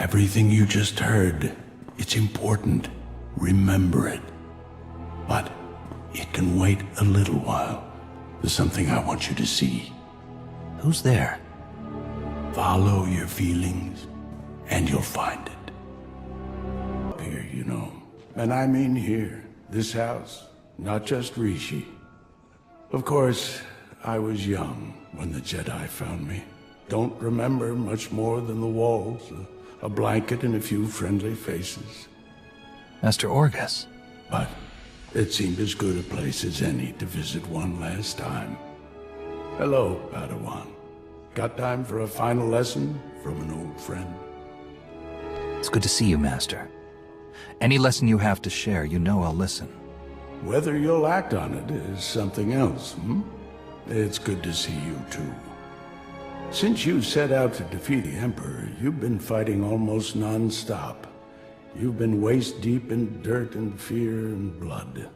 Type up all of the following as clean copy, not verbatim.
Everything you just heard, it's important. Remember it. But it can wait a little while. There's something I want you to see. Who's there? Follow your feelings, and you'll find it. Here, you know. And I mean here, this house, not just Rishi. Of course, I was young when the Jedi found me. Don't remember much more than the walls, a blanket and a few friendly faces. Master Orgus. But it seemed as good a place as any to visit one last time. Hello, Padawan. Got time for a final lesson from an old friend? It's good to see you, Master. Any lesson you have to share, you know I'll listen. Whether you'll act on it is something else, It's good to see you, too. Since you set out to defeat the Emperor, you've been fighting almost non-stop. You've been waist-deep in dirt and fear and blood.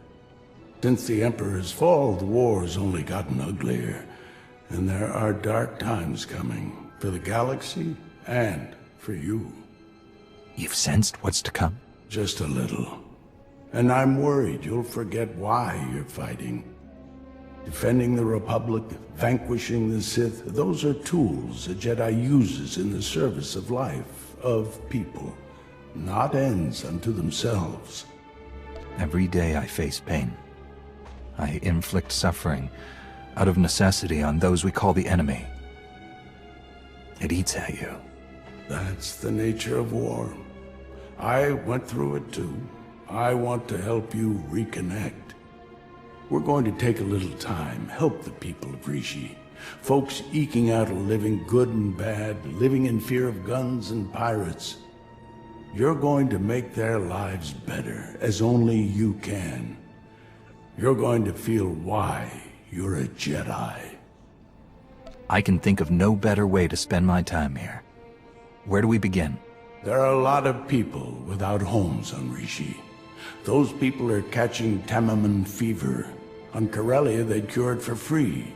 Since the Emperor's fall, the war's only gotten uglier. And there are dark times coming, for the galaxy and for you. You've sensed what's to come? Just a little. And I'm worried you'll forget why you're fighting. Defending the Republic, vanquishing the Sith, those are tools a Jedi uses in the service of life, of people, not ends unto themselves. Every day I face pain. I inflict suffering out of necessity on those we call the enemy. It eats at you. That's the nature of war. I went through it too. I want to help you reconnect. We're going to take a little time, help the people of Rishi. Folks eking out a living, good and bad, living in fear of guns and pirates. You're going to make their lives better, as only you can. You're going to feel why you're a Jedi. I can think of no better way to spend my time here. Where do we begin? There are a lot of people without homes on Rishi. Those people are catching Tamaman fever. On Corellia, they cure it for free.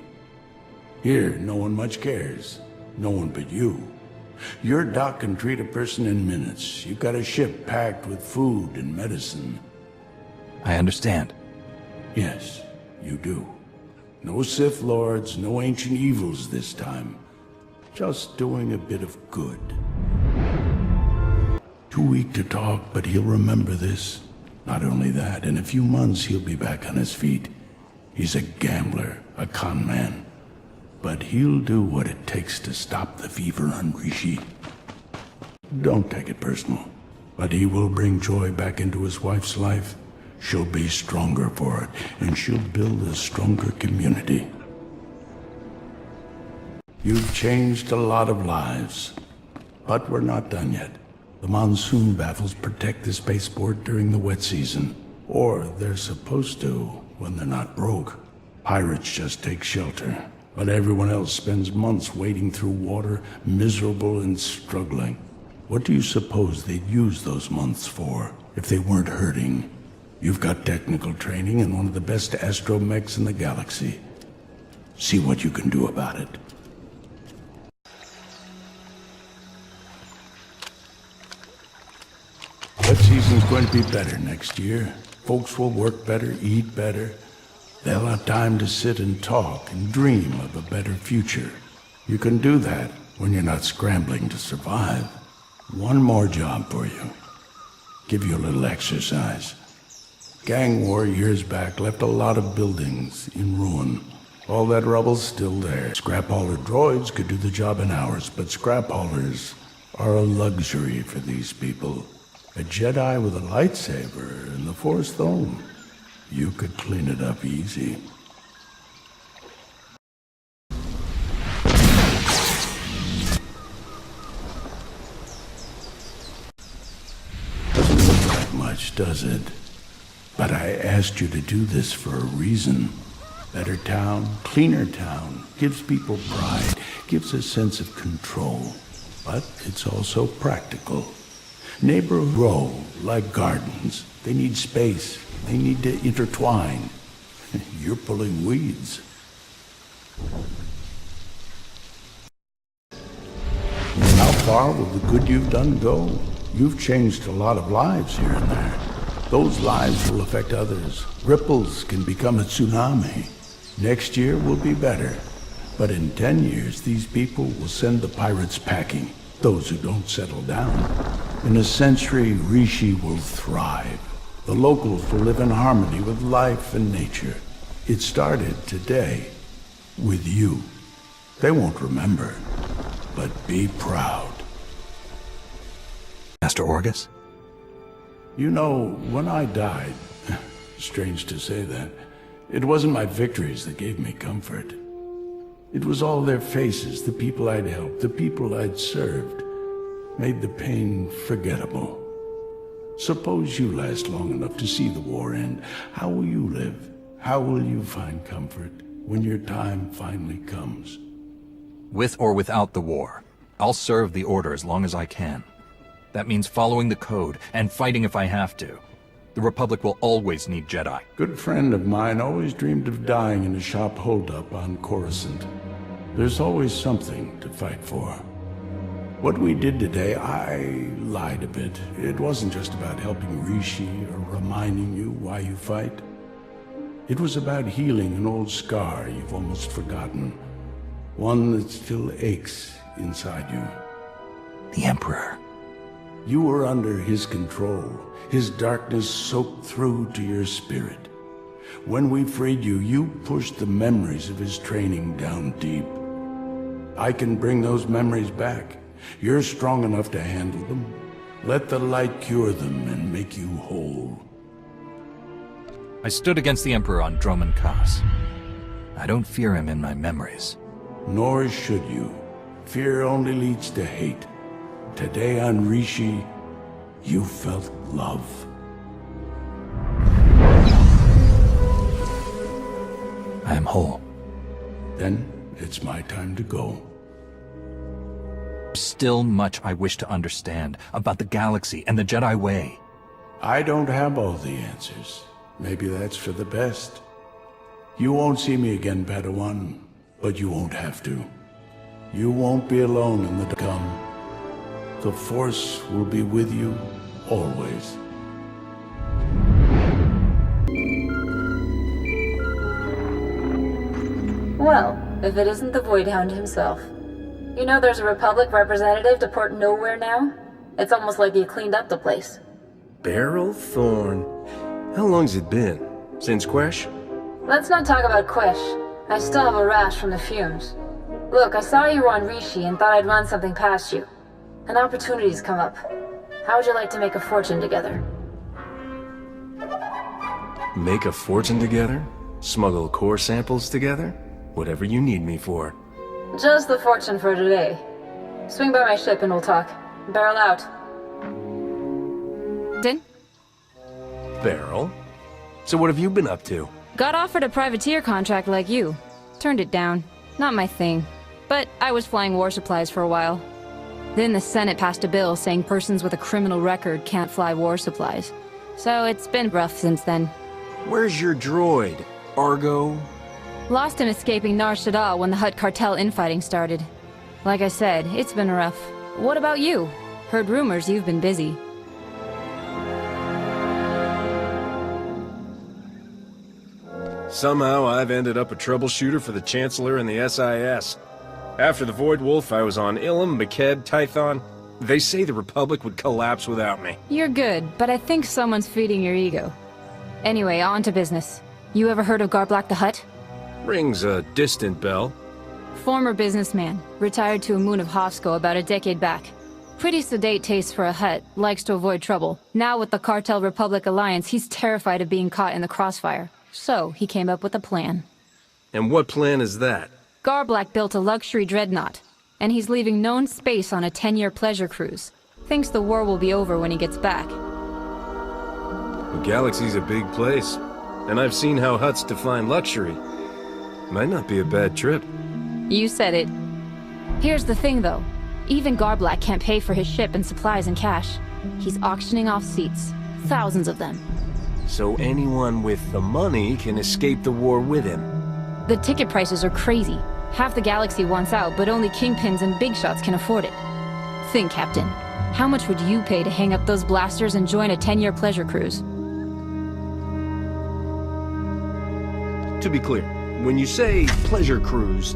Here, no one much cares. No one but you. Your doc can treat a person in minutes. You've got a ship packed with food and medicine. I understand. Yes, you do. No Sith Lords, no ancient evils this time. Just doing a bit of good. Too weak to talk, but he'll remember this. Not only that, in a few months he'll be back on his feet. He's a gambler, a con man. But he'll do what it takes to stop the fever on Rishi. Don't take it personal. But he will bring joy back into his wife's life. She'll be stronger for it, and she'll build a stronger community. You've changed a lot of lives, but we're not done yet. The monsoon battles protect the spaceport during the wet season, or they're supposed to when they're not broke. Pirates just take shelter, but everyone else spends months wading through water, miserable and struggling. What do you suppose they'd use those months for if they weren't hurting? You've got technical training and one of the best astromechs in the galaxy. See what you can do about it. Wet season's going to be better next year. Folks will work better, eat better. They'll have time to sit and talk and dream of a better future. You can do that when you're not scrambling to survive. One more job for you. Give you a little exercise. Gang war years back left a lot of buildings in ruin. All that rubble's still there. Scrap hauler droids could do the job in hours, but scrap haulers are a luxury for these people. A Jedi with a lightsaber and the Force, though, you could clean it up easy. Doesn't look like much, does it? But I asked you to do this for a reason. Better town, cleaner town, gives people pride, gives a sense of control. But it's also practical. Neighborhoods grow like gardens. They need space. They need to intertwine. You're pulling weeds. How far will the good you've done go? You've changed a lot of lives here and there. Those lives will affect others. Ripples can become a tsunami. Next year will be better. But in 10 years, these people will send the pirates packing, those who don't settle down. In a century, Rishi will thrive. The locals will live in harmony with life and nature. It started today, with you. They won't remember, but be proud. Master Orgus? You know, when I died, strange to say that, it wasn't my victories that gave me comfort. It was all their faces, the people I'd helped, the people I'd served, made the pain forgettable. Suppose you last long enough to see the war end. How will you live? How will you find comfort when your time finally comes? With or without the war, I'll serve the Order as long as I can. That means following the code and fighting if I have to. The Republic will always need Jedi. Good friend of mine always dreamed of dying in a shop holdup on Coruscant. There's always something to fight for. What we did today, I lied a bit. It wasn't just about helping Rishi or reminding you why you fight. It was about healing an old scar you've almost forgotten. One that still aches inside you. The Emperor. You were under his control. His darkness soaked through to your spirit. When we freed you, you pushed the memories of his training down deep. I can bring those memories back. You're strong enough to handle them. Let the light cure them and make you whole. I stood against the Emperor on Droman Kaas. I don't fear him in my memories. Nor should you. Fear only leads to hate. Today on Rishi, you felt love. I am whole. Then it's my time to go. Still much I wish to understand about the galaxy and the Jedi Way. I don't have all the answers. Maybe that's for the best. You won't see me again, Padawan, but you won't have to. You won't be alone in the come. The Force will be with you always. Well, if it isn't the Voidhound himself. You know there's a Republic representative to Port Nowhere now? It's almost like you cleaned up the place. Beryl Thorn. How long's it been? Since Quesh? Let's not talk about Quesh. I still have a rash from the fumes. Look, I saw you were on Rishi and thought I'd run something past you. An opportunity's come up. How would you like to make a fortune together? Make a fortune together? Smuggle core samples together? Whatever you need me for. Just the fortune for today. Swing by my ship and we'll talk. Barrel out. Din? Beryl? So what have you been up to? Got offered a privateer contract like you. Turned it down. Not my thing. But I was flying war supplies for a while. Then the Senate passed a bill saying persons with a criminal record can't fly war supplies. So it's been rough since then. Where's your droid? Argo? Lost him escaping Nar Shaddaa when the Hutt cartel infighting started. Like I said, it's been rough. What about you? Heard rumors you've been busy. Somehow I've ended up a troubleshooter for the Chancellor and the SIS. After the Void Wolf, I was on Ilum, Makeb, Tython. They say the Republic would collapse without me. You're good, but I think someone's feeding your ego. Anyway, on to business. You ever heard of Garblack the Hutt? Rings a distant bell. Former businessman, retired to a moon of Hofsko about a decade back. Pretty sedate taste for a Hutt, likes to avoid trouble. Now with the Cartel-Republic alliance, he's terrified of being caught in the crossfire. So, he came up with a plan. And what plan is that? Garblack built a luxury dreadnought, and he's leaving known space on a 10-year pleasure cruise. Thinks the war will be over when he gets back. The galaxy's a big place, and I've seen how Hutts define luxury. Might not be a bad trip. You said it. Here's the thing, though. Even Garblack can't pay for his ship and supplies in cash. He's auctioning off seats. Thousands of them. So anyone with the money can escape the war with him. The ticket prices are crazy. Half the galaxy wants out, but only kingpins and big shots can afford it. Think, Captain. How much would you pay to hang up those blasters and join a 10-year pleasure cruise? To be clear, when you say pleasure cruise,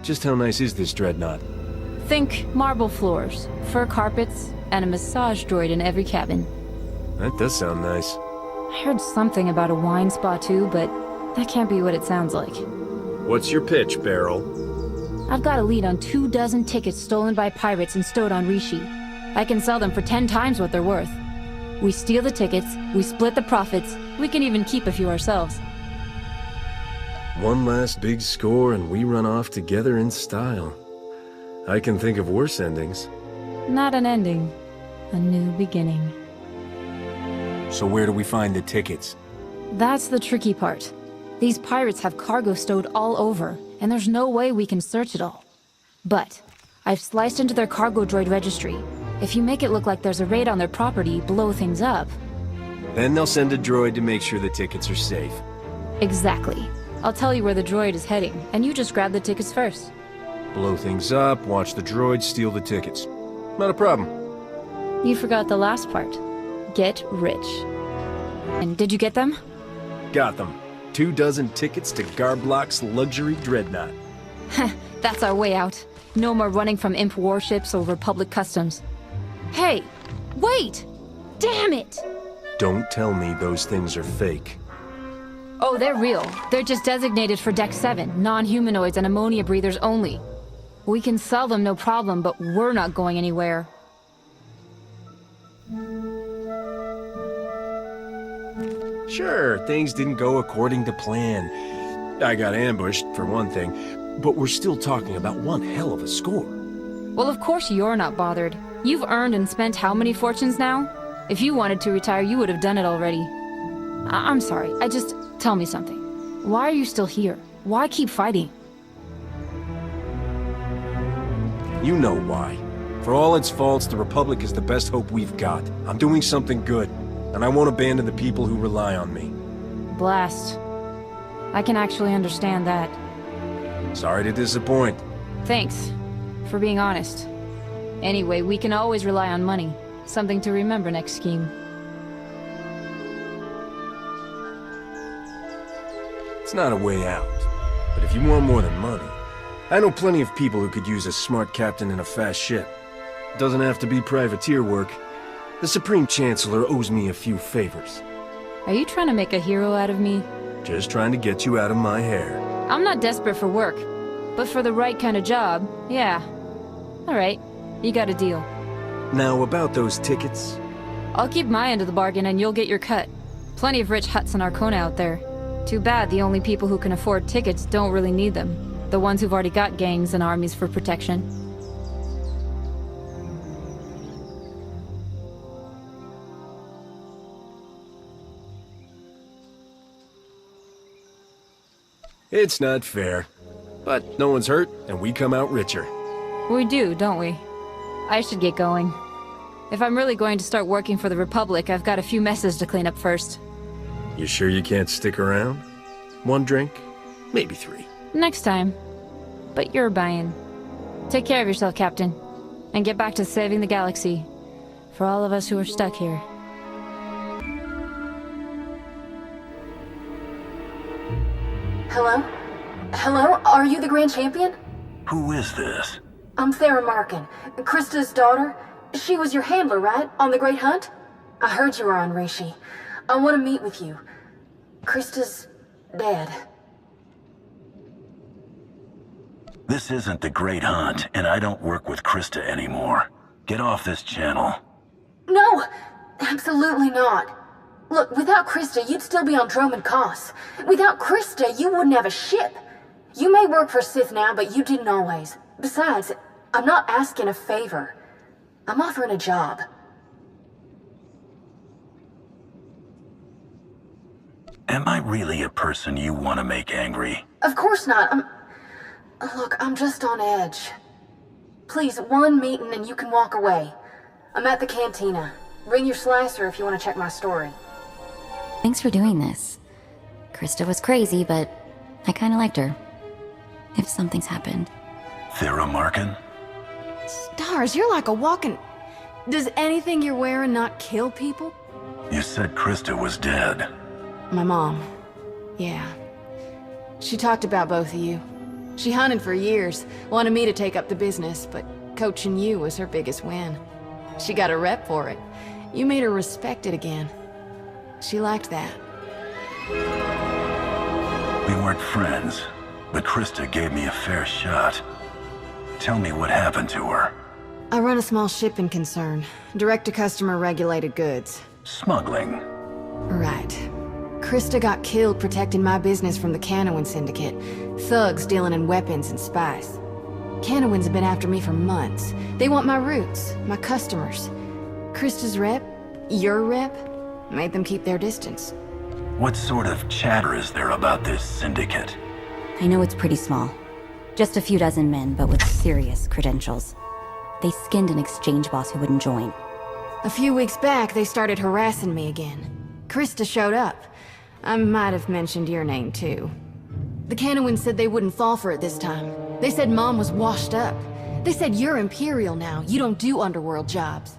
just how nice is this dreadnought? Think marble floors, fur carpets, and a massage droid in every cabin. That does sound nice. I heard something about a wine spa too, but that can't be what it sounds like. What's your pitch, Beryl? I've got a lead on 24 tickets stolen by pirates and stowed on Rishi. I can sell them for 10 times what they're worth. We steal the tickets, we split the profits, we can even keep a few ourselves. One last big score and we run off together in style. I can think of worse endings. Not an ending, a new beginning. So where do we find the tickets? That's the tricky part. These pirates have cargo stowed all over, and there's no way we can search it all. But I've sliced into their cargo droid registry. If you make it look like there's a raid on their property, blow things up. Then they'll send a droid to make sure the tickets are safe. Exactly. I'll tell you where the droid is heading, and you just grab the tickets first. Blow things up, watch the droid steal the tickets. Not a problem. You forgot the last part. Get rich. And did you get them? Got them. 24 tickets to Garblock's luxury dreadnought. That's our way out. No more running from imp warships or Republic customs. Hey! Wait! Damn it! Don't tell me those things are fake. Oh, they're real. They're just designated for Deck 7, non-humanoids and ammonia breathers only. We can sell them no problem, but we're not going anywhere. Sure, things didn't go according to plan. I got ambushed, for one thing, but we're still talking about one hell of a score. Well, of course you're not bothered. You've earned and spent how many fortunes now? If you wanted to retire, you would have done it already. I'm sorry, tell me something. Why are you still here? Why keep fighting? You know why. For all its faults, the Republic is the best hope we've got. I'm doing something good, and I won't abandon the people who rely on me. Blast. I can actually understand that. Sorry to disappoint. Thanks for being honest. Anyway, we can always rely on money. Something to remember next scheme. It's not a way out. But if you want more than money, I know plenty of people who could use a smart captain in a fast ship. It doesn't have to be privateer work. The Supreme Chancellor owes me a few favors. Are you trying to make a hero out of me? Just trying to get you out of my hair. I'm not desperate for work, but for the right kind of job, yeah. Alright, you got a deal. Now about those tickets. I'll keep my end of the bargain and you'll get your cut. Plenty of rich huts in Arcona out there. Too bad the only people who can afford tickets don't really need them. The ones who've already got gangs and armies for protection. It's not fair. But no one's hurt, and we come out richer. We do, don't we? I should get going. If I'm really going to start working for the Republic, I've got a few messes to clean up first. You sure you can't stick around? One drink? Maybe 3. Next time. But you're buying. Take care of yourself, Captain. And get back to saving the galaxy. For all of us who are stuck here. Hello? Hello? Are you the Grand Champion? Who is this? I'm Sarah Markin, Krista's daughter. She was your handler, right? On the Great Hunt? I heard you were on Rishi. I want to meet with you. Krista's dead. This isn't the Great Hunt, and I don't work with Krista anymore. Get off this channel. No! Absolutely not. Look, without Krista, you'd still be on Dromund Koss. Without Krista, you wouldn't have a ship. You may work for Sith now, but you didn't always. Besides, I'm not asking a favor. I'm offering a job. Am I really a person you want to make angry? Of course not. Look, I'm just on edge. Please, one meeting and you can walk away. I'm at the cantina. Bring your slicer if you want to check my story. Thanks for doing this. Krista was crazy, but I kinda liked her. If something's happened. Thera Markin? Stars, you're like a walking... Does anything you're wearing not kill people? You said Krista was dead. My mom. Yeah. She talked about both of you. She hunted for years, wanted me to take up the business, but coaching you was her biggest win. She got a rep for it. You made her respect it again. She liked that. We weren't friends, but Krista gave me a fair shot. Tell me what happened to her. I run a small shipping concern. Direct-to-customer regulated goods. Smuggling. Right. Krista got killed protecting my business from the Canowin Syndicate. Thugs dealing in weapons and spies. Canowins have been after me for months. They want my roots, my customers. Krista's rep, your rep, made them keep their distance. What sort of chatter is there about this syndicate? I know it's pretty small. Just a few dozen men, but with serious credentials. They skinned an exchange boss who wouldn't join. A few weeks back, they started harassing me again. Krista showed up. I might have mentioned your name, too. The Canowins said they wouldn't fall for it this time. They said Mom was washed up. They said you're Imperial now. You don't do underworld jobs.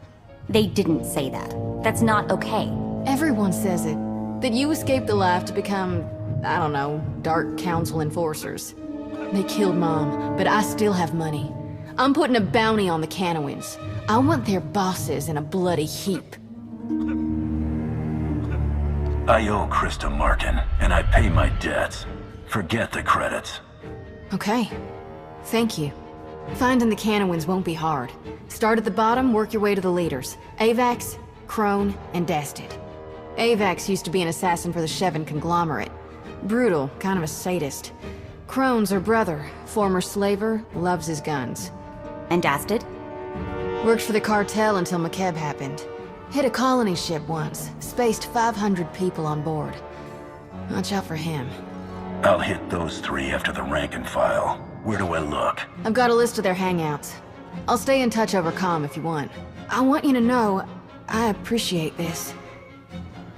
They didn't say that. That's not okay. Everyone says it. That you escaped the life to become, I don't know, Dark Council enforcers. They killed Mom, but I still have money. I'm putting a bounty on the Canowins. I want their bosses in a bloody heap. I owe Krista Markin, and I pay my debts. Forget the credits. Okay. Thank you. Finding the Canowins won't be hard. Start at the bottom, work your way to the leaders. Avax, Crone, and Dastid. Avax used to be an assassin for the Shevin conglomerate. Brutal, kind of a sadist. Crone's her brother, former slaver, loves his guns. And Dastid? Worked for the cartel until McKeb happened. Hit a colony ship once, spaced 500 people on board. Watch out for him. I'll hit those three after the rank and file. Where do I look? I've got a list of their hangouts. I'll stay in touch over comm if you want. I want you to know, I appreciate this.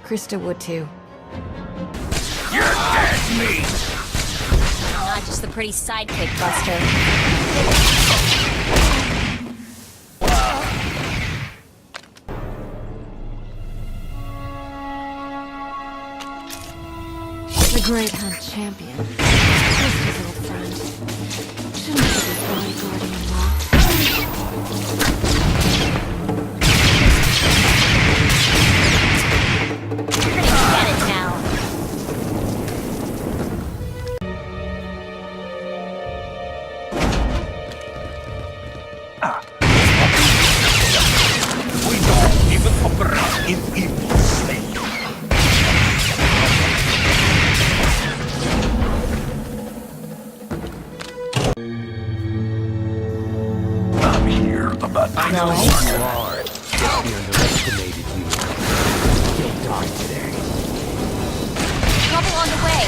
Krista would too. You're dead meat! Not just the pretty sidekick, Buster. The Great Hunt champion. Krista's old friend. Shouldn't be the bodyguard anymore. You're gonna get it now. We don't even operate in evil state. I'm here about I know Krista you Markin. are. Just we underestimated you. You'll die today. Trouble on the way.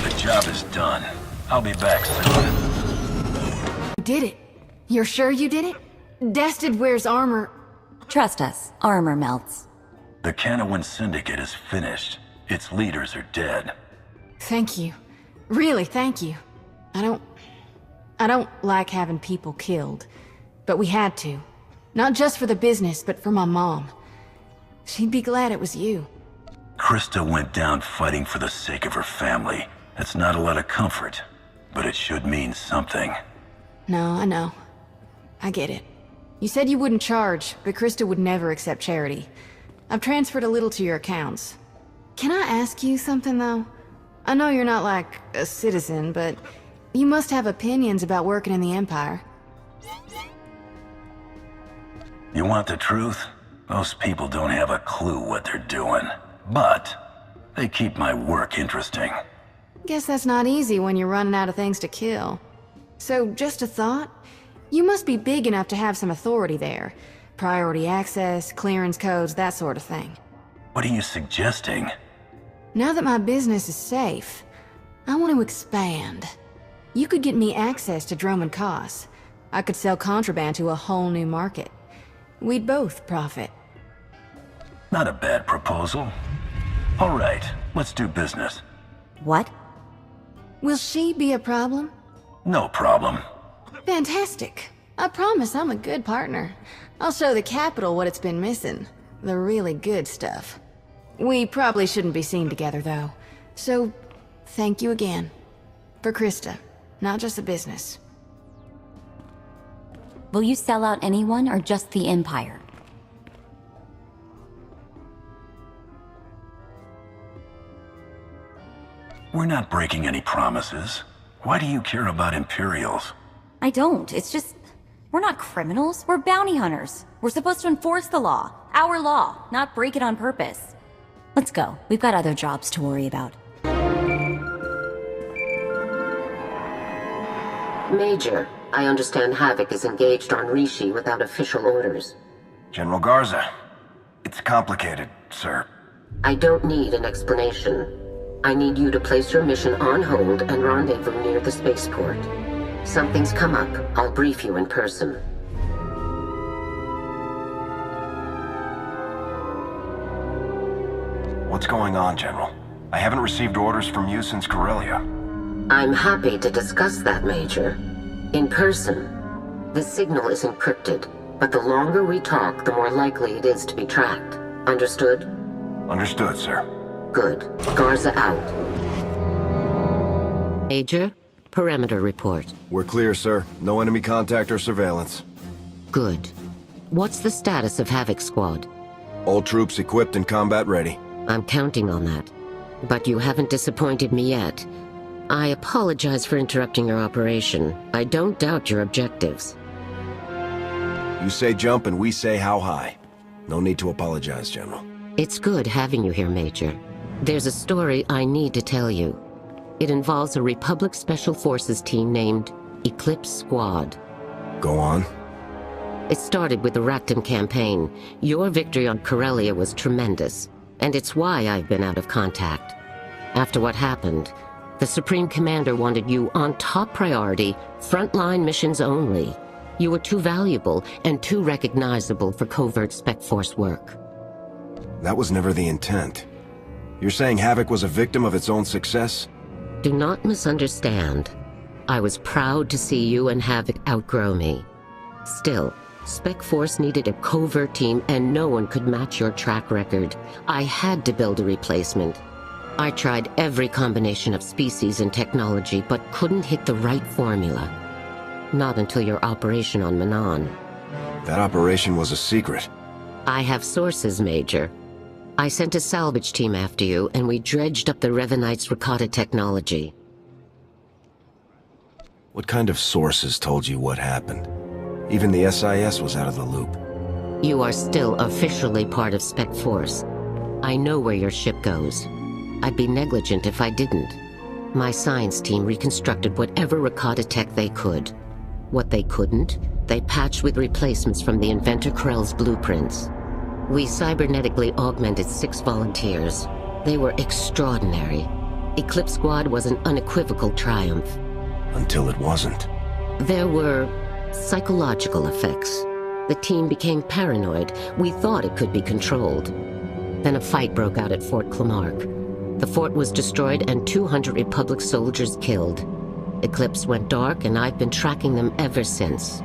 The job is done. I'll be back soon. You did it. You're sure you did it? Dastid wears armor. Trust us, armor melts. The Canowin Syndicate is finished. Its leaders are dead. Thank you. Really, thank you. I don't like having people killed. But we had to. Not just for the business, but for my mom. She'd be glad it was you. Krista went down fighting for the sake of her family. That's not a lot of comfort, but it should mean something. No, I know. I get it. You said you wouldn't charge, but Krista would never accept charity. I've transferred a little to your accounts. Can I ask you something, though? I know you're not like a citizen, but you must have opinions about working in the Empire. You want the truth? Most people don't have a clue what they're doing. But they keep my work interesting. Guess that's not easy when you're running out of things to kill. So, just a thought? You must be big enough to have some authority there. Priority access, clearance codes, that sort of thing. What are you suggesting? Now that my business is safe, I want to expand. You could get me access to Drummond Cos. I could sell contraband to a whole new market. We'd both profit. Not a bad proposal. All right, let's do business. What? Will she be a problem? No problem. Fantastic. I promise I'm a good partner. I'll show the Capitol what it's been missing. The really good stuff. We probably shouldn't be seen together, though. So, thank you again. For Krista, not just the business. Will you sell out anyone or just the Empire? We're not breaking any promises. Why do you care about Imperials? I don't. It's just... we're not criminals. We're bounty hunters. We're supposed to enforce the law. Our law, not break it on purpose. Let's go. We've got other jobs to worry about. Major, I understand Havoc is engaged on Rishi without official orders. General Garza. It's complicated, sir. I don't need an explanation. I need you to place your mission on hold and rendezvous near the spaceport. Something's come up. I'll brief you in person. What's going on, General? I haven't received orders from you since Corellia. I'm happy to discuss that, Major. In person. The signal is encrypted, but the longer we talk, the more likely it is to be tracked. Understood? Understood, sir. Good. Garza out. Major, perimeter report. We're clear, sir. No enemy contact or surveillance. Good. What's the status of Havoc Squad? All troops equipped and combat ready. I'm counting on that. But you haven't disappointed me yet. I apologize for interrupting your operation. I don't doubt your objectives. You say jump and we say how high. No need to apologize, General. It's good having you here, Major. There's a story I need to tell you. It involves a Republic Special Forces team named Eclipse Squad. Go on. It started with the Rackham campaign. Your victory on Corellia was tremendous, and it's why I've been out of contact. After what happened, the Supreme Commander wanted you on top priority, frontline missions only. You were too valuable and too recognizable for covert Spec Force work. That was never the intent. You're saying Havoc was a victim of its own success? Do not misunderstand. I was proud to see you and Havoc outgrow me. Still, Spec Force needed a covert team and no one could match your track record. I had to build a replacement. I tried every combination of species and technology, but couldn't hit the right formula. Not until your operation on Manon. That operation was a secret. I have sources, Major. I sent a salvage team after you, and we dredged up the Revenites' Rakata technology. What kind of sources told you what happened? Even the SIS was out of the loop. You are still officially part of Spec Force. I know where your ship goes. I'd be negligent if I didn't. My science team reconstructed whatever Rakata tech they could. What they couldn't, they patched with replacements from the inventor Krell's blueprints. We cybernetically augmented 6 volunteers. They were extraordinary. Eclipse Squad was an unequivocal triumph. Until it wasn't. There were psychological effects. The team became paranoid. We thought it could be controlled. Then a fight broke out at Fort Clamark. The fort was destroyed and 200 Republic soldiers killed. Eclipse went dark and I've been tracking them ever since.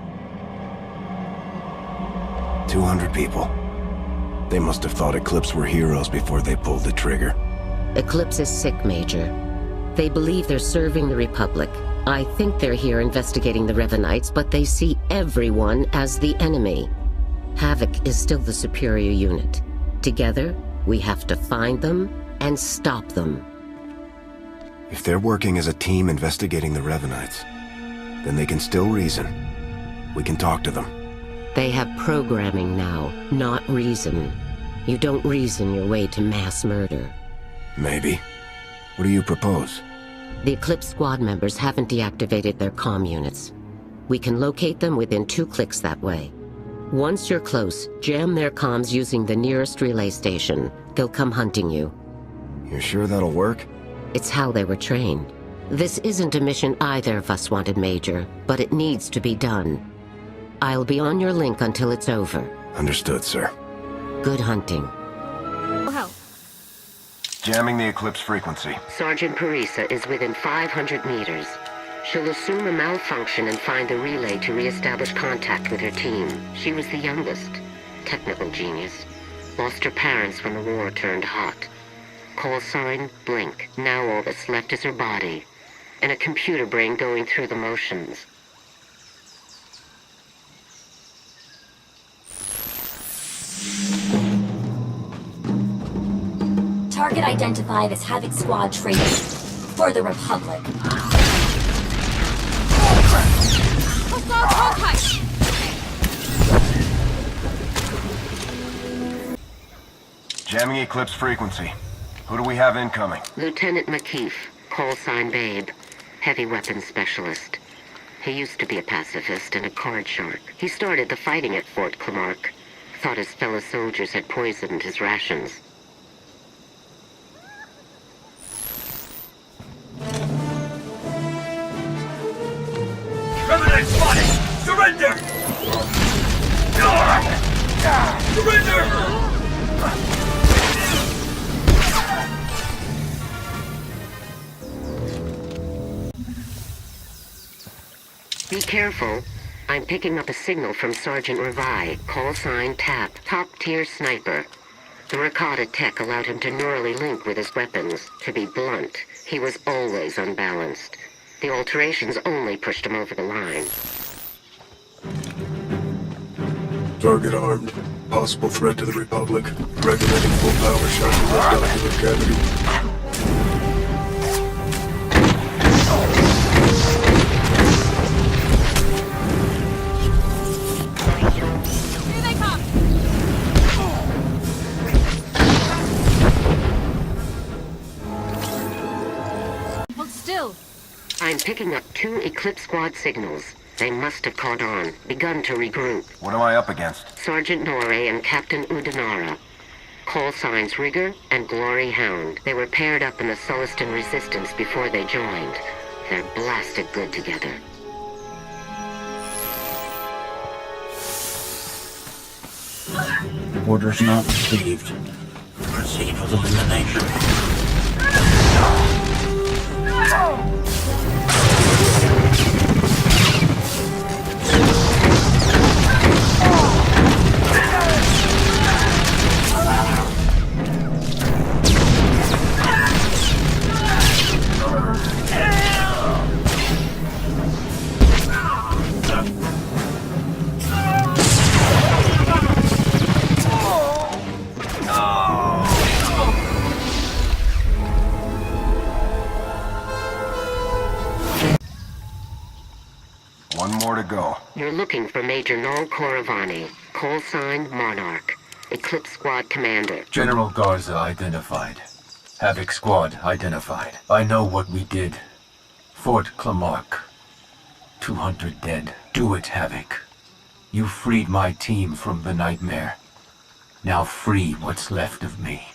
200 people. They must have thought Eclipse were heroes before they pulled the trigger. Eclipse is sick, Major. They believe they're serving the Republic. I think they're here investigating the Revenites, but they see everyone as the enemy. Havoc is still the superior unit. Together, we have to find them and stop them. If they're working as a team investigating the Revenites, then they can still reason. We can talk to them. They have programming now, not reason. You don't reason your way to mass murder. Maybe. What do you propose? The Eclipse Squad members haven't deactivated their comm units. We can locate them within 2 clicks that way. Once you're close, jam their comms using the nearest relay station. They'll come hunting you. You sure that'll work? It's how they were trained. This isn't a mission either of us wanted, Major, but it needs to be done. I'll be on your link until it's over. Understood, sir. Good hunting. Help. Jamming the Eclipse frequency. Sergeant Parisa is within 500 meters. She'll assume a malfunction and find the relay to re-establish contact with her team. She was the youngest. Technical genius. Lost her parents when the war turned hot. Call sign, Blink. Now all that's left is her body. And a computer brain going through the motions. Target identified as Havoc Squad traitor for the Republic. Jamming Eclipse frequency. Who do we have incoming? Lieutenant McKeef, call sign Babe, heavy weapons specialist. He used to be a pacifist and a card shark. He started the fighting at Fort Clamark. Thought his fellow soldiers had poisoned his rations. Revenant spotted! Surrender! Surrender! Be careful. I'm picking up a signal from Sergeant Revi, call sign TAP, top-tier sniper. The Rakata tech allowed him to neurally link with his weapons. To be blunt, he was always unbalanced. The alterations only pushed him over the line. Target armed. Possible threat to the Republic. Regulating full power shot to left ocular cavity. I'm picking up 2 Eclipse Squad signals. They must have caught on, begun to regroup. What am I up against? Sergeant Nore and Captain Udanara. Call signs Rigger and Glory Hound. They were paired up in the Sullustan Resistance before they joined. They're blasted good together. Orders not received. Proceed with elimination. One more to go. You're looking for Major Noel Coravani, call sign Monarch, Eclipse Squad Commander. General Garza identified. Havoc Squad identified. I know what we did. Fort Clamark. 200 dead. Do it, Havoc. You freed my team from the nightmare. Now free what's left of me.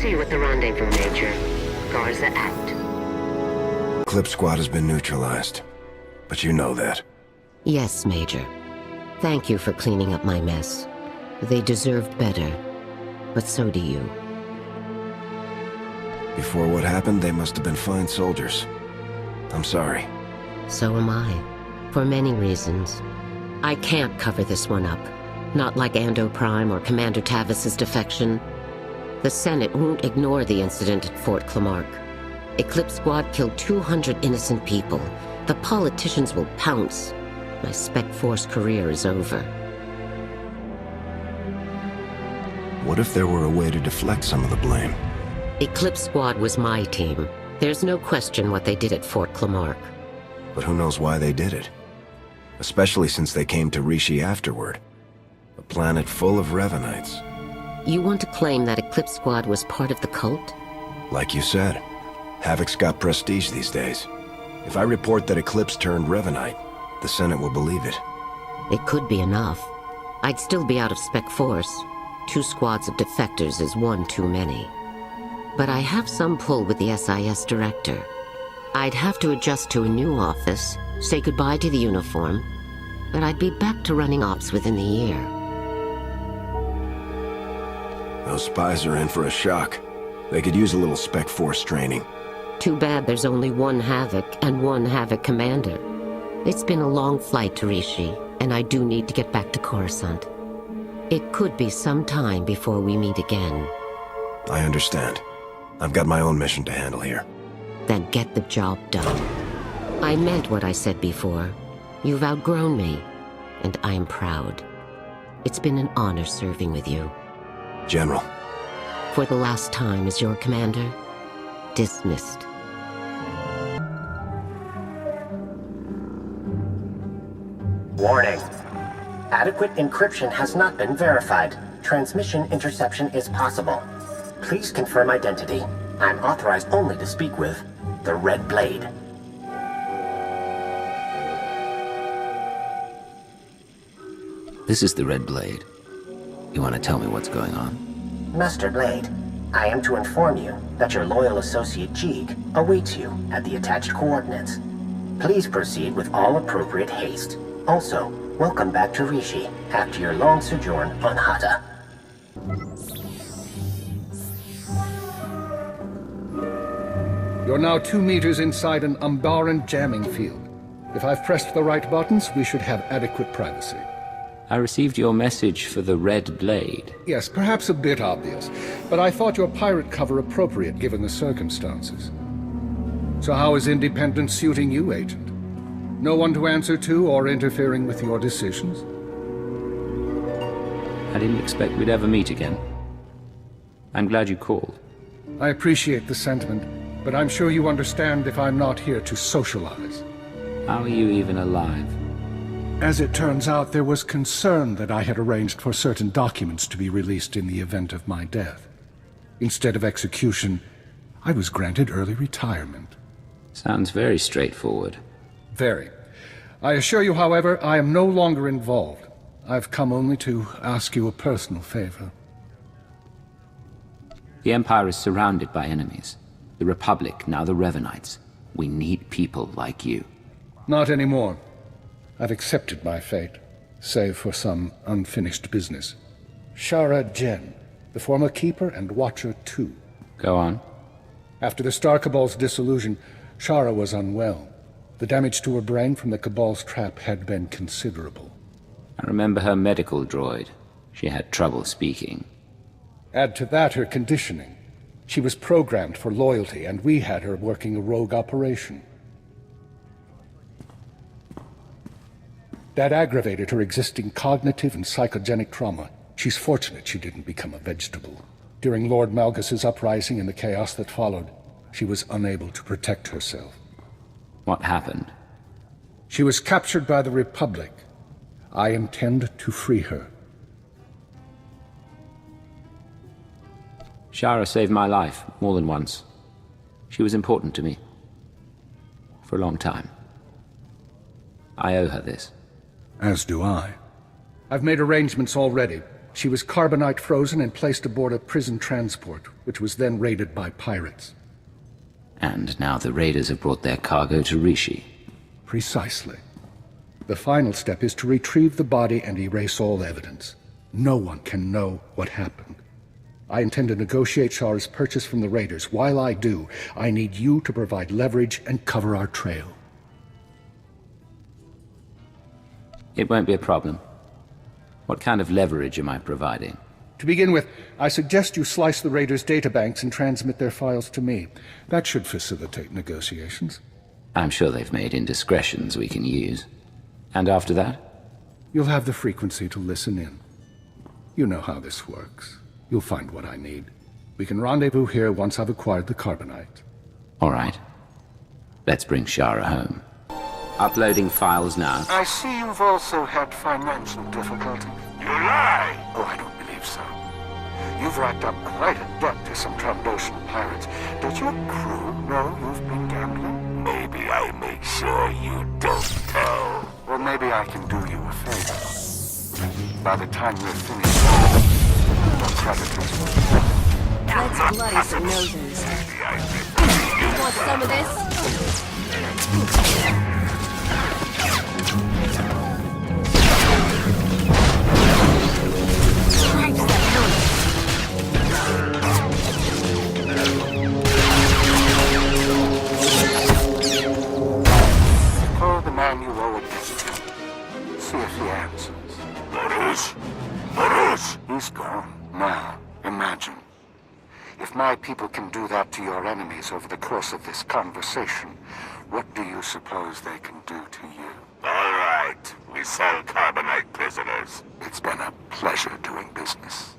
See you at the rendezvous, Major. Garza out. Eclipse Squad has been neutralized. But you know that. Yes, Major. Thank you for cleaning up my mess. They deserved better. But so do you. Before what happened, they must have been fine soldiers. I'm sorry. So am I. For many reasons. I can't cover this one up. Not like Ando Prime or Commander Tavis's defection. The Senate won't ignore the incident at Fort Clamark. Eclipse Squad killed 200 innocent people. The politicians will pounce. My Spec Force career is over. What if there were a way to deflect some of the blame? Eclipse Squad was my team. There's no question what they did at Fort Clamark. But who knows why they did it? Especially since they came to Rishi afterward. A planet full of Revenites. You want to claim that Eclipse Squad was part of the cult? Like you said, Havoc's got prestige these days. If I report that Eclipse turned Revenite, the Senate will believe it. It could be enough. I'd still be out of Spec Force. 2 squads of defectors is one too many. But I have some pull with the SIS director. I'd have to adjust to a new office, say goodbye to the uniform, but I'd be back to running ops within the year. Those spies are in for a shock. They could use a little Spec Force training. Too bad there's only one Havoc and one Havoc commander. It's been a long flight to Rishi, and I do need to get back to Coruscant. It could be some time before we meet again. I understand. I've got my own mission to handle here. Then get the job done. I meant what I said before. You've outgrown me, and I am proud. It's been an honor serving with you. General. For the last time as your commander, dismissed. Warning. Adequate encryption has not been verified. Transmission interception is possible. Please confirm identity. I'm authorized only to speak with the Red Blade. This is the Red Blade. You want to tell me what's going on? Master Blade, I am to inform you that your loyal associate Jeeg awaits you at the attached coordinates. Please proceed with all appropriate haste. Also, welcome back to Rishi after your long sojourn on Hata. You're now 2 meters inside an Umbaran jamming field. If I've pressed the right buttons, we should have adequate privacy. I received your message for the Red Blade. Yes, perhaps a bit obvious, but I thought your pirate cover appropriate given the circumstances. So how is independence suiting you, Agent? No one to answer to or interfering with your decisions? I didn't expect we'd ever meet again. I'm glad you called. I appreciate the sentiment, but I'm sure you understand if I'm not here to socialize. How are you even alive? As it turns out, there was concern that I had arranged for certain documents to be released in the event of my death. Instead of execution, I was granted early retirement. Sounds very straightforward. Very. I assure you, however, I am no longer involved. I've come only to ask you a personal favor. The Empire is surrounded by enemies. The Republic, now the Revenites. We need people like you. Not anymore. I've accepted my fate, save for some unfinished business. Shara Jen, the former Keeper and Watcher too. Go on. After the Star Cabal's dissolution, Shara was unwell. The damage to her brain from the Cabal's trap had been considerable. I remember her medical droid. She had trouble speaking. Add to that her conditioning. She was programmed for loyalty, and we had her working a rogue operation. That aggravated her existing cognitive and psychogenic trauma. She's fortunate she didn't become a vegetable. During Lord Malgus's uprising and the chaos that followed, she was unable to protect herself. What happened? She was captured by the Republic. I intend to free her. Shara saved my life more than once. She was important to me. For a long time. I owe her this. As do I. I've made arrangements already. She was carbonite frozen and placed aboard a prison transport, which was then raided by pirates. And now the raiders have brought their cargo to Rishi. Precisely. The final step is to retrieve the body and erase all evidence. No one can know what happened. I intend to negotiate Shara's purchase from the raiders. While I do, I need you to provide leverage and cover our trail. It won't be a problem. What kind of leverage am I providing? To begin with, I suggest you slice the raiders' databanks and transmit their files to me. That should facilitate negotiations. I'm sure they've made indiscretions we can use. And after that? You'll have the frequency to listen in. You know how this works. You'll find what I need. We can rendezvous here once I've acquired the carbonite. All right. Let's bring Shara home. Uploading files now. I see you've also had financial difficulty. You lie! Oh, I don't believe so. You've racked up quite a debt to some Trandoshan pirates. Does your crew know you've been gambling? Maybe I make sure you don't tell. Or maybe I can do you a favor. By the time you're finished, your creditors will... Let's bloody some noses. You want some of this? Call the man you owe a debt to. See if he answers. Baruch! He's gone. Now, imagine. If my people can do that to your enemies over the course of this conversation, what do you suppose they can do to you? All right. We sell carbonite prisoners. It's been a pleasure doing business.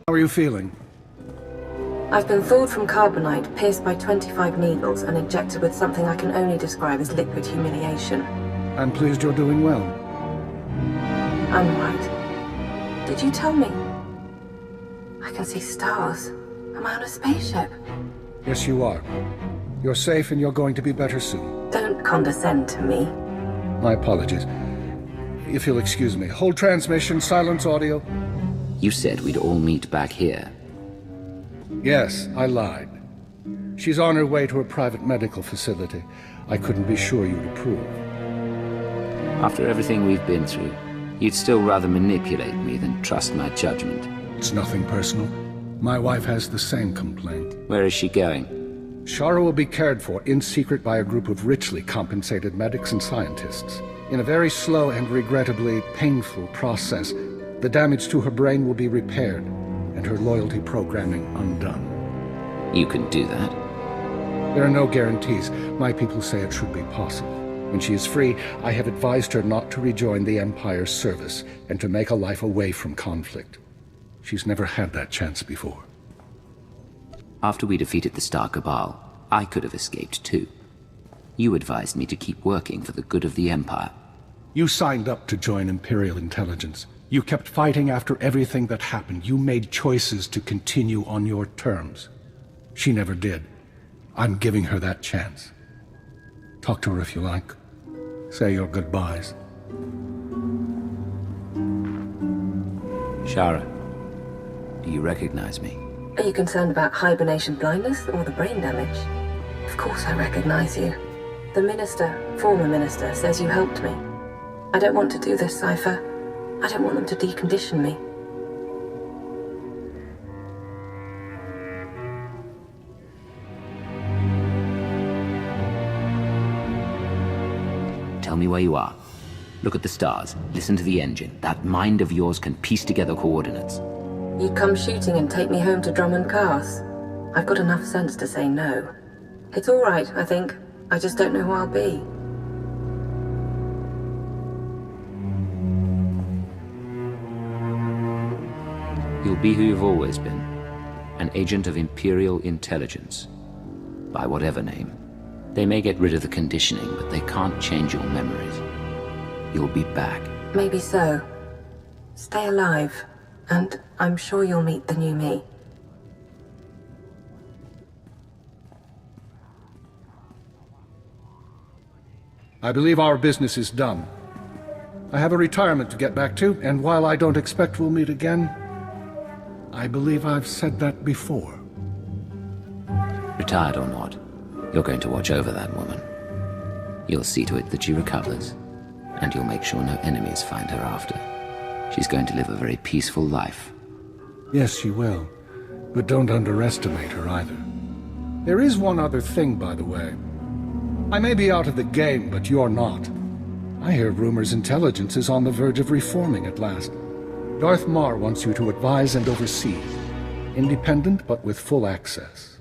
How are you feeling? I've been thawed from carbonite, pierced by 25 needles, and injected with something I can only describe as liquid humiliation. I'm pleased you're doing well. I'm right. Did you tell me? I can see stars. Am I on a spaceship? Yes, you are. You're safe and you're going to be better soon. Don't condescend to me. My apologies. If you'll excuse me. Hold transmission, silence audio. You said we'd all meet back here. Yes, I lied. She's on her way to a private medical facility. I couldn't be sure you'd approve. After everything we've been through, you'd still rather manipulate me than trust my judgment. It's nothing personal. My wife has the same complaint. Where is she going? Shara will be cared for in secret by a group of richly compensated medics and scientists. In a very slow and regrettably painful process, the damage to her brain will be repaired and her loyalty programming undone. You can do that? There are no guarantees. My people say it should be possible. When she is free, I have advised her not to rejoin the Empire's service and to make a life away from conflict. She's never had that chance before. After we defeated the Star Cabal, I could have escaped too. You advised me to keep working for the good of the Empire. You signed up to join Imperial Intelligence. You kept fighting after everything that happened. You made choices to continue on your terms. She never did. I'm giving her that chance. Talk to her if you like. Say your goodbyes. Shara, do you recognize me? Are you concerned about hibernation blindness or the brain damage? Of course I recognize you. The former minister, says you helped me. I don't want to do this, Cypher. I don't want them to decondition me. Tell me where you are. Look at the stars. Listen to the engine. That mind of yours can piece together coordinates. You'd come shooting and take me home to Drummond Cars. I've got enough sense to say no. It's all right, I think. I just don't know who I'll be. You'll be who you've always been. An agent of Imperial Intelligence. By whatever name. They may get rid of the conditioning, but they can't change your memories. You'll be back. Maybe so. Stay alive, and I'm sure you'll meet the new me. I believe our business is done. I have a retirement to get back to, and while I don't expect we'll meet again, I believe I've said that before. Retired or not, you're going to watch over that woman. You'll see to it that she recovers, and you'll make sure no enemies find her after. She's going to live a very peaceful life. Yes, she will. But don't underestimate her either. There is one other thing, by the way. I may be out of the game, but you're not. I hear rumors intelligence is on the verge of reforming at last. Darth Mar wants you to advise and oversee. Independent, but with full access.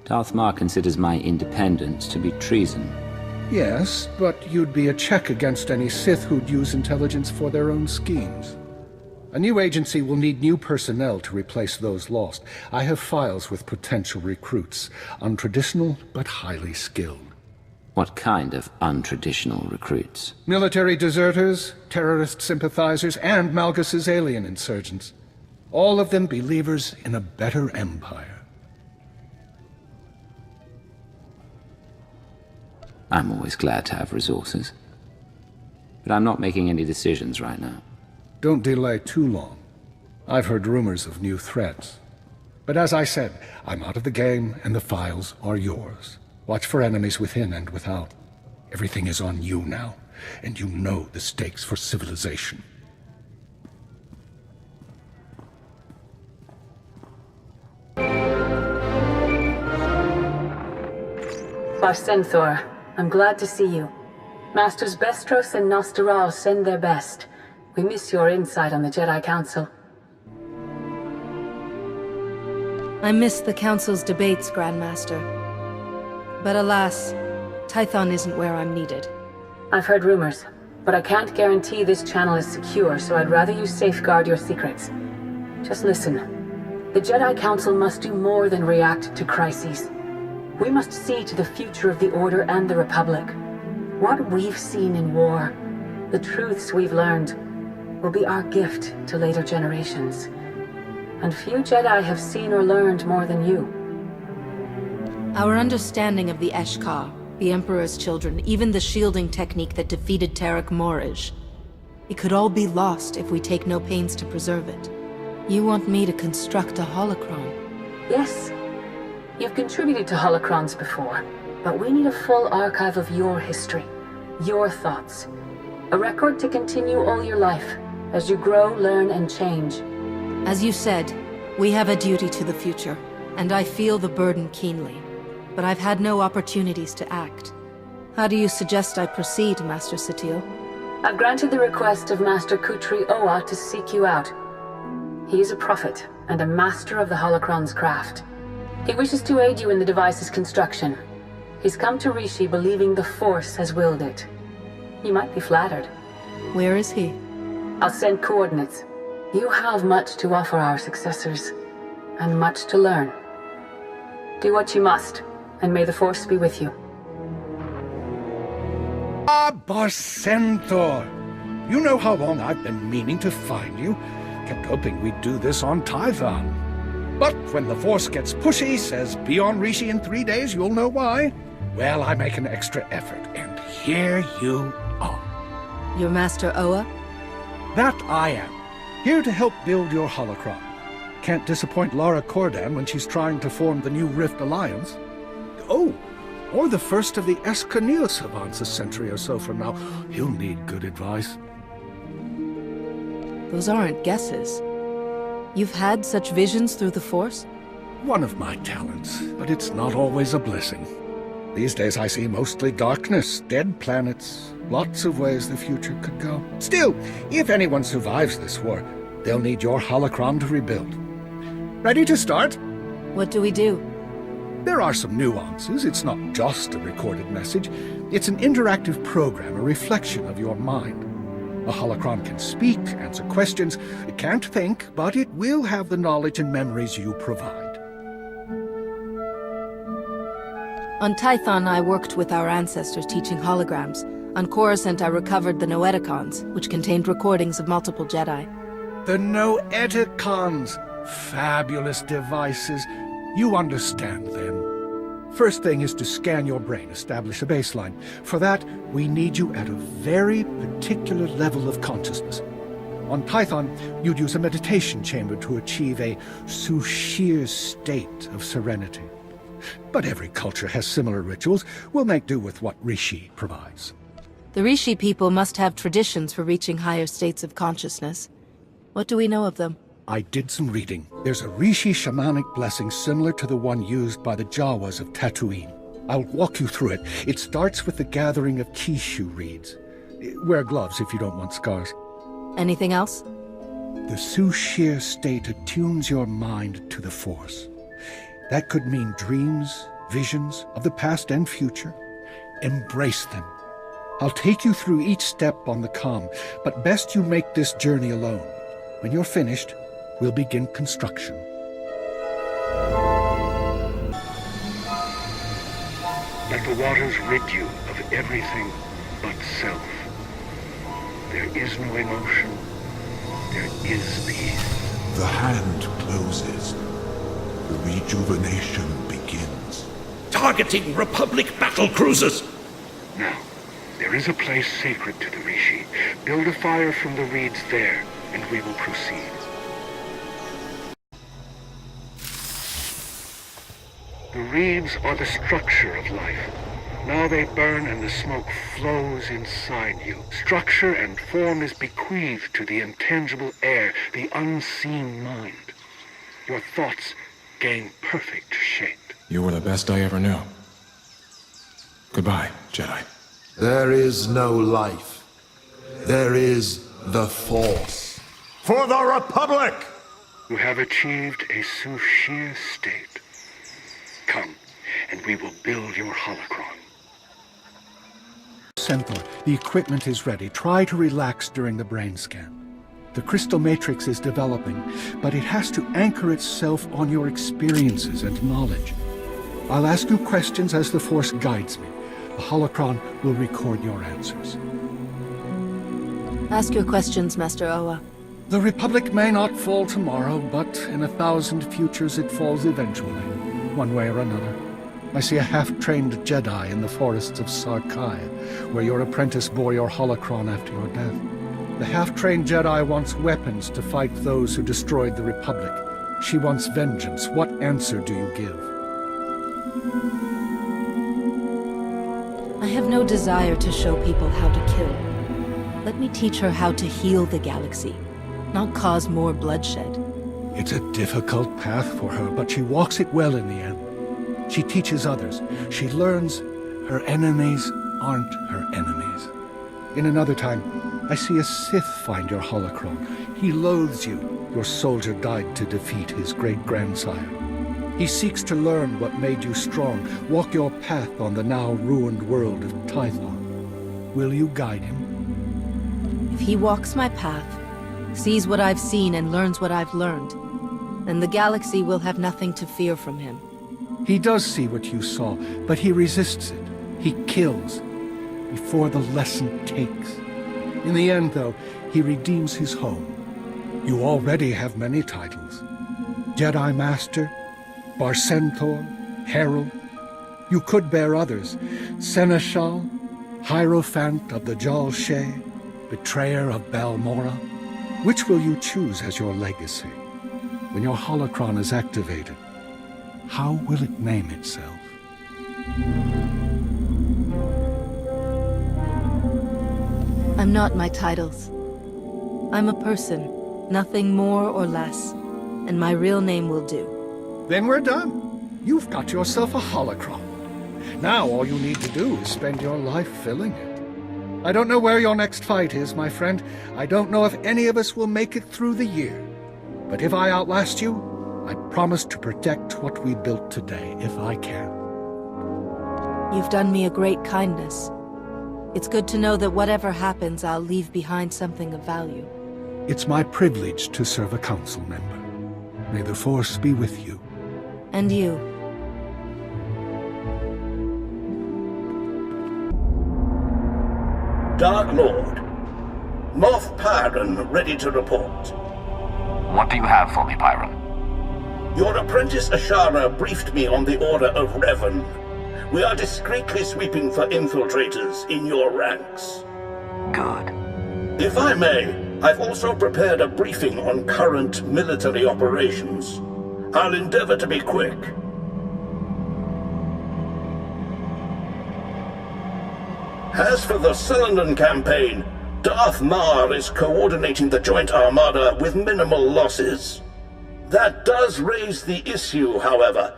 Darth Mar considers my independence to be treason. Yes, but you'd be a check against any Sith who'd use intelligence for their own schemes. A new agency will need new personnel to replace those lost. I have files with potential recruits, untraditional but highly skilled. What kind of untraditional recruits? Military deserters, terrorist sympathizers, and Malgus's alien insurgents. All of them believers in a better empire. I'm always glad to have resources. But I'm not making any decisions right now. Don't delay too long. I've heard rumors of new threats. But as I said, I'm out of the game, and the files are yours. Watch for enemies within and without. Everything is on you now, and you know the stakes for civilization. SWTOr, I'm glad to see you. Masters Bestros and Nostaral send their best. We miss your insight on the Jedi Council. I miss the Council's debates, Grandmaster. But alas, Tython isn't where I'm needed. I've heard rumors, but I can't guarantee this channel is secure, so I'd rather you safeguard your secrets. Just listen. The Jedi Council must do more than react to crises. We must see to the future of the Order and the Republic. What we've seen in war, the truths we've learned, will be our gift to later generations. And few Jedi have seen or learned more than you. Our understanding of the Eshkar, the Emperor's children, even the shielding technique that defeated Tarek Morij, it could all be lost if we take no pains to preserve it. You want me to construct a holocron? Yes. You've contributed to holocrons before, but we need a full archive of your history, your thoughts. A record to continue all your life, as you grow, learn, and change. As you said, we have a duty to the future, and I feel the burden keenly. But I've had no opportunities to act. How do you suggest I proceed, Master SWTOr? I've granted the request of Master Kutri Oa to seek you out. He is a prophet, and a master of the holocron's craft. He wishes to aid you in the device's construction. He's come to Rishi believing the Force has willed it. You might be flattered. Where is he? I'll send coordinates. You have much to offer our successors, and much to learn. Do what you must, and may the Force be with you. SWTOr! You know how long I've been meaning to find you. Kept hoping we'd do this on Tython. But when the Force gets pushy, says be on Rishi in 3 days, you'll know why. Well, I make an extra effort, and here you are. Your Master Oa? That I am. Here to help build your holocron. Can't disappoint Lara Cordan when she's trying to form the new Rift Alliance. Oh, or the first of the Escanil savants a century or so from now. He'll need good advice. Those aren't guesses. You've had such visions through the Force? One of my talents, but it's not always a blessing. These days I see mostly darkness, dead planets, lots of ways the future could go. Still, if anyone survives this war, they'll need your holocron to rebuild. Ready to start? What do we do? There are some nuances. It's not just a recorded message. It's an interactive program, a reflection of your mind. A holocron can speak, answer questions. It can't think, but it will have the knowledge and memories you provide. On Tython, I worked with our ancestors teaching holograms. On Coruscant, I recovered the Noeticons, which contained recordings of multiple Jedi. The Noeticons! Fabulous devices. You understand, then. First thing is to scan your brain, establish a baseline. For that, we need you at a very particular level of consciousness. On Tython, you'd use a meditation chamber to achieve a SWTOr state of serenity. But every culture has similar rituals. We'll make do with what Rishi provides. The Rishi people must have traditions for reaching higher states of consciousness. What do we know of them? I did some reading. There's a Rishi shamanic blessing similar to the one used by the Jawas of Tatooine. I'll walk you through it. It starts with the gathering of Kishu reeds. Wear gloves if you don't want scars. Anything else? The SWTOr state attunes your mind to the Force. That could mean dreams, visions of the past and future. Embrace them. I'll take you through each step on the comm, but best you make this journey alone. When you're finished, we'll begin construction. Let the waters rid you of everything but self. There is no emotion. There is peace. The hand closes. The rejuvenation begins. Targeting Republic battle cruisers! Now, there is a place sacred to the Rishi. Build a fire from the reeds there, and we will proceed. The reeds are the structure of life. Now they burn and the smoke flows inside you. Structure and form is bequeathed to the intangible air, the unseen mind. Your thoughts gain perfect shape. You were the best I ever knew. Goodbye, Jedi. There is no life. There is the Force. For the Republic! You have achieved a SWTOr state. Come, and we will build your holocron. SWTOr, the equipment is ready. Try to relax during the brain scan. The crystal matrix is developing, but it has to anchor itself on your experiences and knowledge. I'll ask you questions as the Force guides me. The holocron will record your answers. Ask your questions, Master Oa. The Republic may not fall tomorrow, but in 1,000 futures it falls eventually, one way or another. I see a half-trained Jedi in the forests of Sarkai, where your apprentice bore your holocron after your death. The half-trained Jedi wants weapons to fight those who destroyed the Republic. She wants vengeance. What answer do you give? I have no desire to show people how to kill. Let me teach her how to heal the galaxy, not cause more bloodshed. It's a difficult path for her, but she walks it well in the end. She teaches others. She learns her enemies aren't her enemies. In another time, I see a Sith find your holocron. He loathes you. Your soldier died to defeat his great-grandsire. He seeks to learn what made you strong, walk your path on the now ruined world of Tythor. Will you guide him? If he walks my path, sees what I've seen and learns what I've learned, then the galaxy will have nothing to fear from him. He does see what you saw, but he resists it. He kills before the lesson takes. In the end, though, he redeems his home. You already have many titles. Jedi Master, Barcentor, Herald. You could bear others. Seneschal, Hierophant of the Jal Shay, Betrayer of Balmora. Which will you choose as your legacy? When your holocron is activated, how will it name itself? I'm not my titles. I'm a person, nothing more or less, and my real name will do. Then we're done. You've got yourself a holocron. Now all you need to do is spend your life filling it. I don't know where your next fight is, my friend. I don't know if any of us will make it through the year. But if I outlast you, I promise to protect what we built today, if I can. You've done me a great kindness. It's good to know that whatever happens, I'll leave behind something of value. It's my privilege to serve a council member. May the Force be with you. And you. Dark Lord. Moff Pyron ready to report. What do you have for me, Pyron? Your apprentice Ashara briefed me on the order of Revan. We are discreetly sweeping for infiltrators in your ranks. Good. If I may, I've also prepared a briefing on current military operations. I'll endeavor to be quick. As for the Cylinder campaign, Darth Mar is coordinating the Joint Armada with minimal losses. That does raise the issue, however.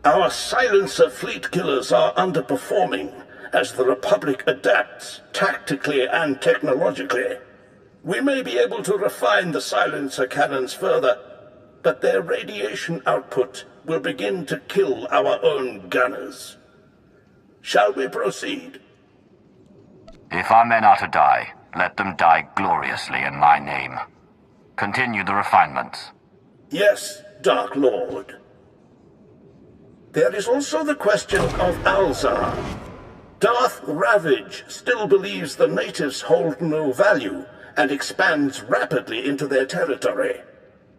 Our silencer fleet killers are underperforming as the Republic adapts tactically and technologically. We may be able to refine the silencer cannons further, but their radiation output will begin to kill our own gunners. Shall we proceed? If our men are to die, let them die gloriously in my name. Continue the refinements. Yes, Dark Lord. There is also the question of Alzar. Darth Ravage still believes the natives hold no value and expands rapidly into their territory.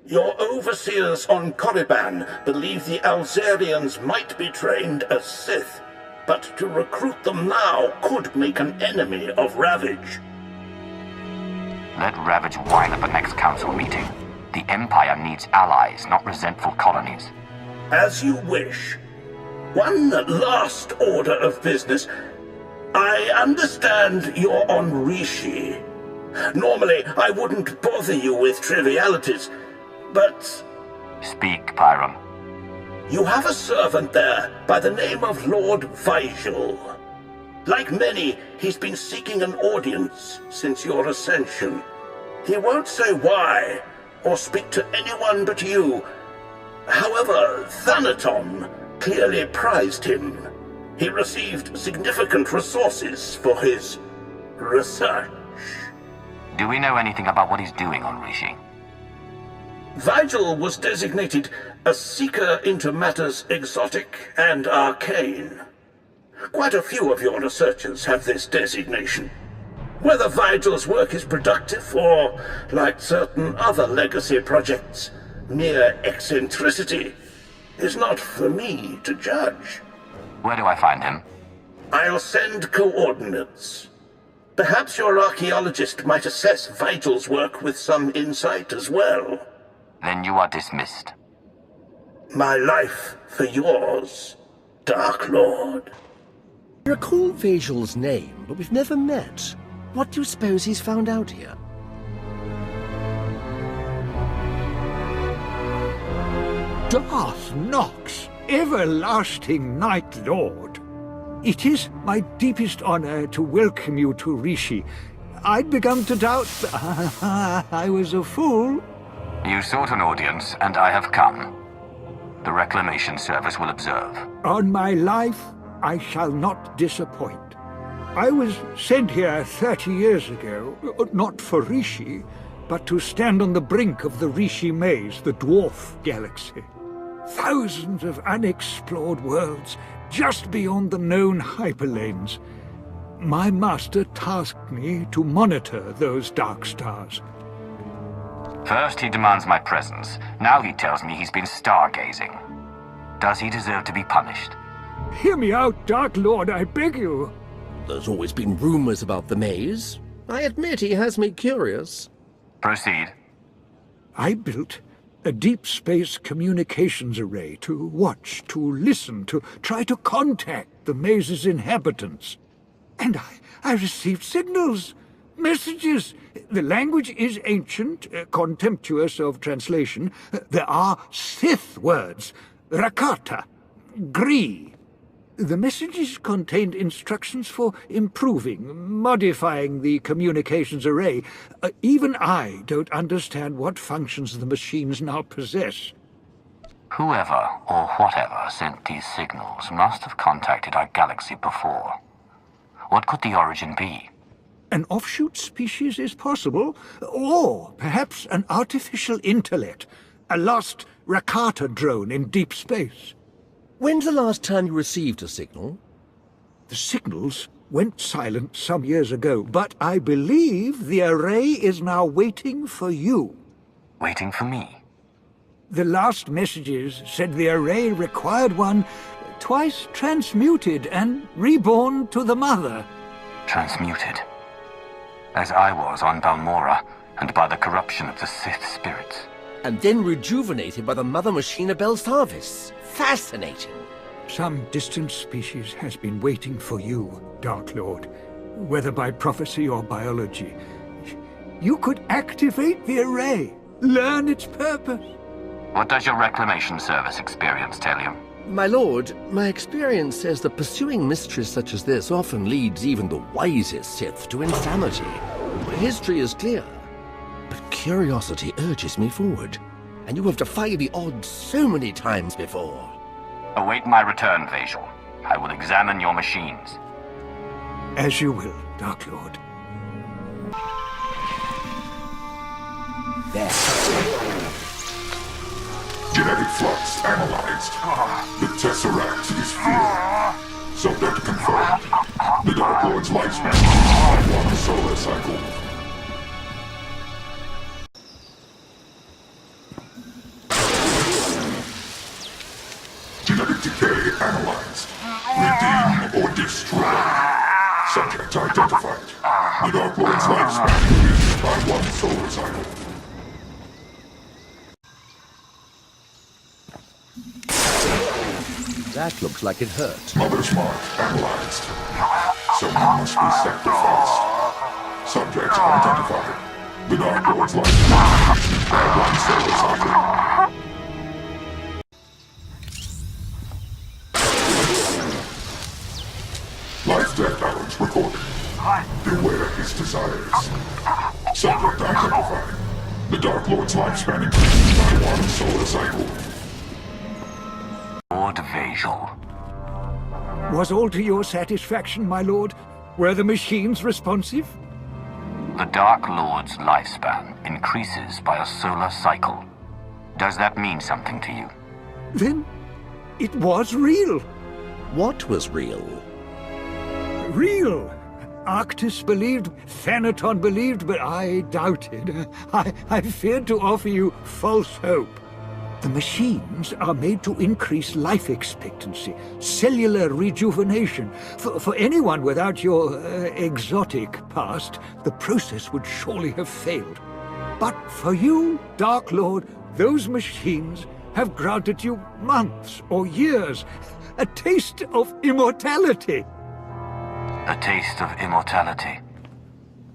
Your overseers on Korriban believe the Alzarians might be trained as Sith, but to recruit them now could make an enemy of Ravage. Let Ravage whine at the next council meeting. The Empire needs allies, not resentful colonies. As you wish. One last order of business. I understand you're on Rishi. Normally, I wouldn't bother you with trivialities, but... Speak, Pyram. You have a servant there by the name of Lord Vigil. Like many, he's been seeking an audience since your ascension. He won't say why, or speak to anyone but you. However, Thanaton clearly prized him. He received significant resources for his research. Do we know anything about what he's doing on Rishi? Vigil was designated a seeker into matters exotic and arcane. Quite a few of your researchers have this designation. Whether Vigil's work is productive or, like certain other legacy projects, mere eccentricity, is not for me to judge. Where do I find him? I'll send coordinates. Perhaps your archaeologist might assess Vigil's work with some insight as well. Then you are dismissed. My life for yours, Dark Lord. I recall Vigil's name, but we've never met. What do you suppose he's found out here? Darth Nox, everlasting Night Lord. It is my deepest honor to welcome you to Rishi. I'd begun to doubt I was a fool. You sought an audience, and I have come. The Reclamation Service will observe. On my life, I shall not disappoint. I was sent here 30 years ago, not for Rishi, but to stand on the brink of the Rishi Maze, the dwarf galaxy. Thousands of unexplored worlds just beyond the known hyperlanes. My master tasked me to monitor those dark stars. First he demands my presence. Now he tells me he's been stargazing. Does he deserve to be punished? Hear me out, Dark Lord, I beg you. There's always been rumors about the maze. I admit he has me curious. Proceed. I built a deep space communications array to watch, to listen, to try to contact the maze's inhabitants. And I received signals, messages. The language is ancient, contemptuous of translation. There are Sith words, Rakata, Gree. The messages contained instructions for improving, modifying the communications array. Even I don't understand what functions the machines now possess. Whoever or whatever sent these signals must have contacted our galaxy before. What could the origin be? An offshoot species is possible, or perhaps an artificial intellect, a lost Rakata drone in deep space. When's the last time you received a signal? The signals went silent some years ago, but I believe the array is now waiting for you. Waiting for me? The last messages said the array required one twice transmuted and reborn to the Mother. Transmuted? As I was on Balmora, and by the corruption of the Sith spirits. And then rejuvenated by the Mother Machina Belsavis. Fascinating. Some distant species has been waiting for you, Dark Lord, whether by prophecy or biology. You could activate the array, learn its purpose. What does your Reclamation Service experience tell you? My lord, my experience says that pursuing mysteries such as this often leads even the wisest Sith to insanity. History is clear, but curiosity urges me forward. And you have defied the odds so many times before. Await my return, Vajal. I will examine your machines. As you will, Dark Lord. Genetic flux analyzed. The Tesseract is fear. Subject confirmed. The Dark Lord's lifespan is 1 solar cycle. Genetic decay analyzed. Redeem or destroy. Subject identified. The Dark Lord's lifespan is by 1 solar cycle. That looks like it hurt. Mother's mark analyzed. Someone must be sacrificed. Subject identified. The Dark Lord's lifespan is by 1 solar cycle. Life-death balance recorded. Beware his desires. Subject identified. The Dark Lord's lifespan increases by 1 solar cycle. Lord Vajal. Was all to your satisfaction, my lord? Were the machines responsive? The Dark Lord's lifespan increases by a solar cycle. Does that mean something to you? Then it was real. What was real? Real. Arctis believed, Thanaton believed, but I doubted. I feared to offer you false hope. The machines are made to increase life expectancy, cellular rejuvenation. For anyone without your exotic past, the process would surely have failed. But for you, Dark Lord, those machines have granted you months or years, a taste of immortality. A taste of immortality.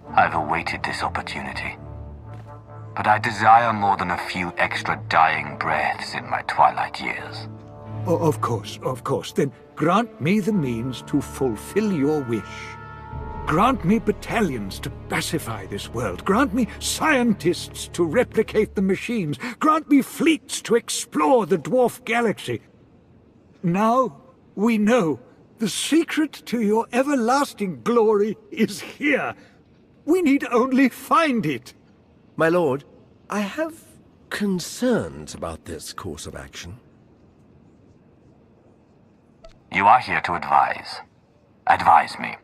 I've awaited this opportunity. But I desire more than a few extra dying breaths in my twilight years. Oh, of course. Then grant me the means to fulfill your wish. Grant me battalions to pacify this world. Grant me scientists to replicate the machines. Grant me fleets to explore the dwarf galaxy. Now we know the secret to your everlasting glory is here. We need only find it. My lord, I have concerns about this course of action. You are here to advise. Advise me.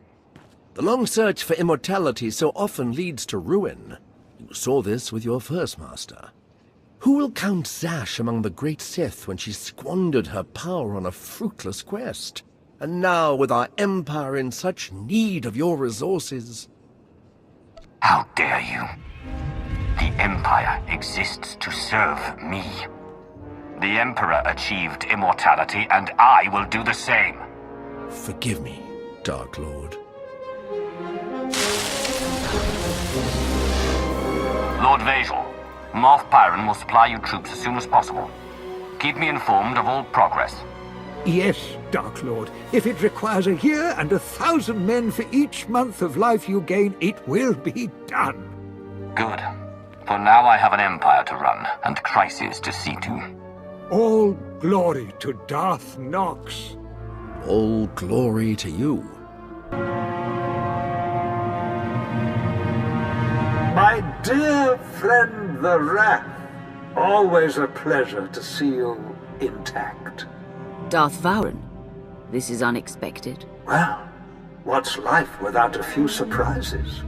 The long search for immortality so often leads to ruin. You saw this with your first master. Who will count Zash among the great Sith when she squandered her power on a fruitless quest? And now, with our empire in such need of your resources... How dare you? The Empire exists to serve me. The Emperor achieved immortality, and I will do the same. Forgive me, Dark Lord. Lord Vajal, Moff Pyron will supply you troops as soon as possible. Keep me informed of all progress. Yes, Dark Lord. If it requires a year and 1,000 men for each month of life you gain, it will be done. Good. For now I have an empire to run, and crises to see to. All glory to Darth Nox. All glory to you. My dear friend the Wrath, always a pleasure to see you intact. Darth Vowren, this is unexpected. Well, what's life without a few surprises?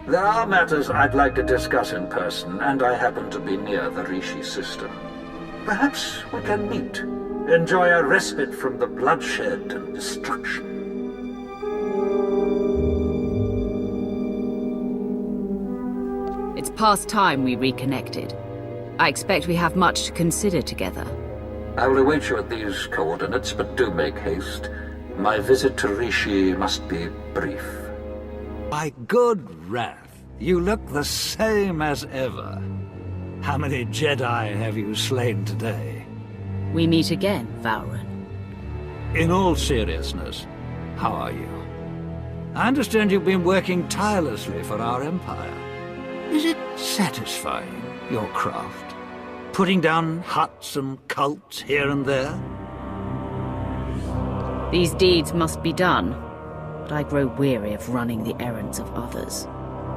There are matters I'd like to discuss in person, and I happen to be near the Rishi system. Perhaps we can meet, enjoy a respite from the bloodshed and destruction. It's past time we reconnected. I expect we have much to consider together. I will await you at these coordinates, but do make haste. My visit to Rishi must be brief. My good Wrath, you look the same as ever. How many Jedi have you slain today? We meet again, Vowren. In all seriousness, how are you? I understand you've been working tirelessly for our Empire. Is it satisfying, your craft? Putting down huts and cults here and there? These deeds must be done, but I grow weary of running the errands of others.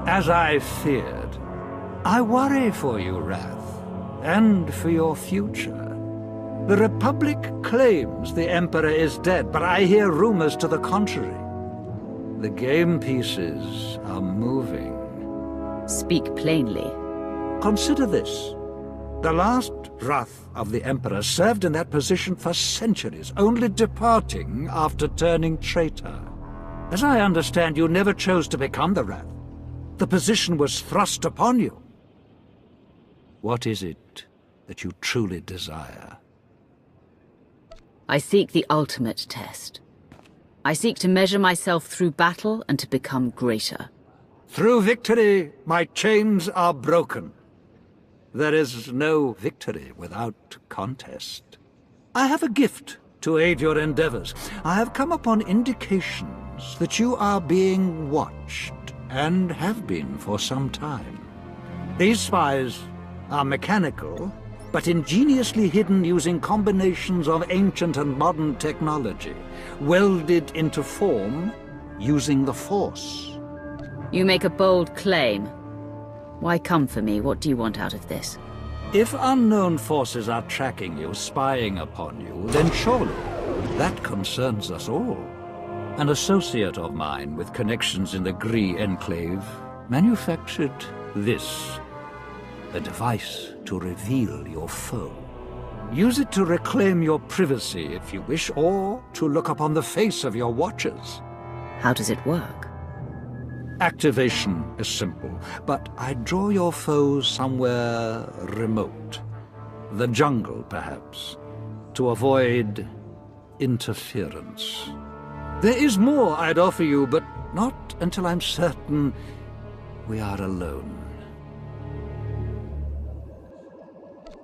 As I feared, I worry for you, Wrath, and for your future. The Republic claims the Emperor is dead, but I hear rumors to the contrary. The game pieces are moving. Speak plainly. Consider this. The last Wrath of the Emperor served in that position for centuries, only departing after turning traitor. As I understand, you never chose to become the Wrath. The position was thrust upon you. What is it that you truly desire? I seek the ultimate test. I seek to measure myself through battle and to become greater. Through victory, my chains are broken. There is no victory without contest. I have a gift to aid your endeavors. I have come upon indications that you are being watched, and have been for some time. These spies are mechanical, but ingeniously hidden using combinations of ancient and modern technology, welded into form using the Force. You make a bold claim. Why come for me? What do you want out of this? If unknown forces are tracking you, spying upon you, then surely that concerns us all. An associate of mine with connections in the Gree Enclave manufactured this. A device to reveal your foe. Use it to reclaim your privacy if you wish, or to look upon the face of your watchers. How does it work? Activation is simple, but I draw your foes somewhere remote. The jungle, perhaps, to avoid interference. There is more I'd offer you, but not until I'm certain we are alone.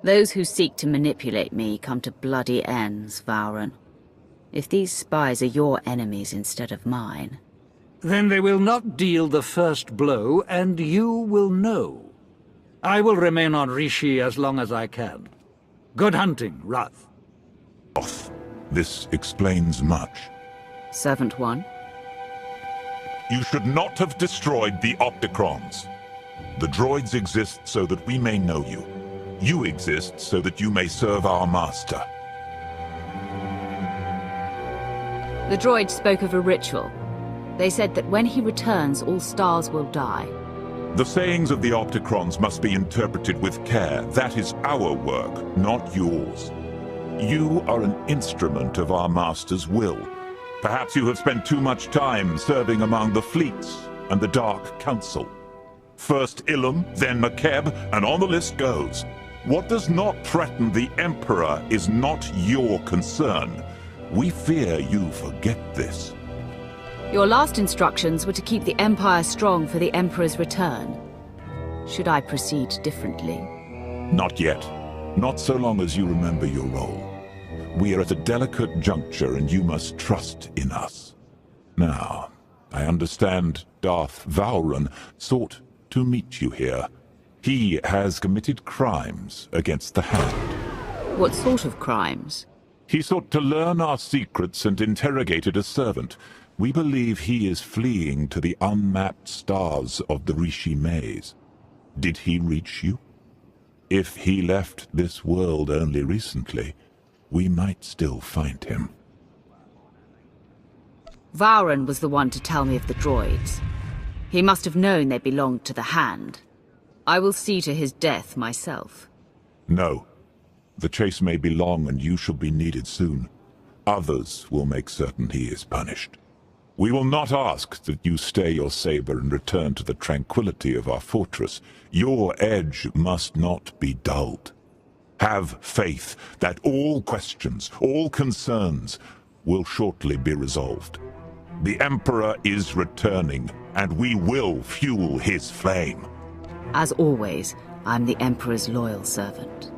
Those who seek to manipulate me come to bloody ends, Vowran. If these spies are your enemies instead of mine... Then they will not deal the first blow, and you will know. I will remain on Rishi as long as I can. Good hunting, Wrath. This explains much. Servant 1? You should not have destroyed the Opticrons. The droids exist so that we may know you. You exist so that you may serve our master. The droid spoke of a ritual. They said that when he returns, all stars will die. The sayings of the Opticrons must be interpreted with care. That is our work, not yours. You are an instrument of our master's will. Perhaps you have spent too much time serving among the fleets and the Dark Council. First Ilum, then Makeb, and on the list goes. What does not threaten the Emperor is not your concern. We fear you forget this. Your last instructions were to keep the Empire strong for the Emperor's return. Should I proceed differently? Not yet. Not so long as you remember your role. We are at a delicate juncture and you must trust in us. Now, I understand Darth Vowran sought to meet you here. He has committed crimes against the Hand. What sort of crimes? He sought to learn our secrets and interrogated a servant. We believe he is fleeing to the unmapped stars of the Rishi Maze. Did he reach you? If he left this world only recently, we might still find him. Vowran was the one to tell me of the droids. He must have known they belonged to the Hand. I will see to his death myself. No. The chase may be long and you shall be needed soon. Others will make certain he is punished. We will not ask that you stay your saber and return to the tranquility of our fortress. Your edge must not be dulled. Have faith that all questions, all concerns, will shortly be resolved. The Emperor is returning, and we will fuel his flame. As always, I'm the Emperor's loyal servant.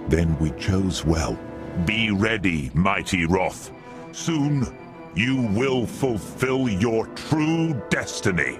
Then we chose well. Be ready, mighty Roth. Soon, you will fulfill your true destiny.